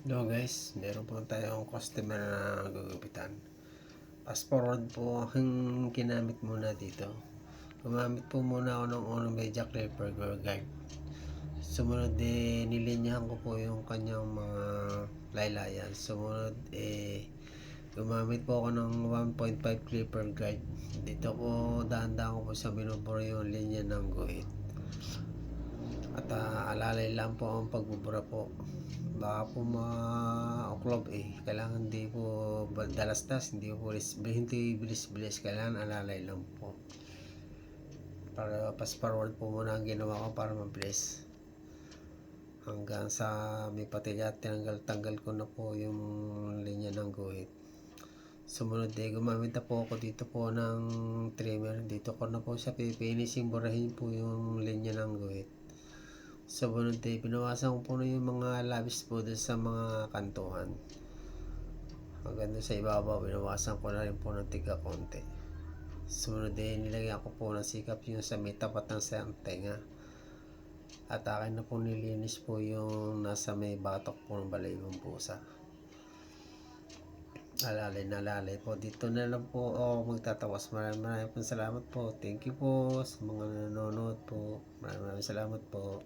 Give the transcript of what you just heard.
Hello guys, meron po tayong customer na gugupitan. Fast forward po ang ginamit muna dito. Gumamit po muna ako ng unang media clipper guide. Sumunod nilinyahan ko po yung kanyang mga laylayan. Sumunod gumamit po ako ng 1.5 clipper guide. Dito po dahan-dahan ko po sa binubura yung linya ng guhit. At alalay lang po ang pagbubura po. Baka po ma-oklob kailangan hindi po dalastas, hindi po bilis-bilis, kailangan alalay lang po. Para fast forward po muna ang ginawa ko para mabilis. Hanggang sa may patiga, tinanggal ko na po yung linya ng guhit. Sumunod gumamit na po ako dito po ng trimmer. Dito ko na po siya pipinising, burahin po yung linya ng guhit. Sumunod pinawasan ko po na yung mga labis po dun sa mga kantuhan. Hanggang doon sa ibabaw, binawasan ko na rin po ng tiga konti. Sumunod nilagyan ko po ng sikap yung sa may tapat ng tenga. At akin na po nilinis po yung nasa may batok po ng balayiwang pusa. Alalay po. Dito na lang po ako magtatawas. Maraming salamat po. Thank you po sa mga nanonood po. Maraming salamat po.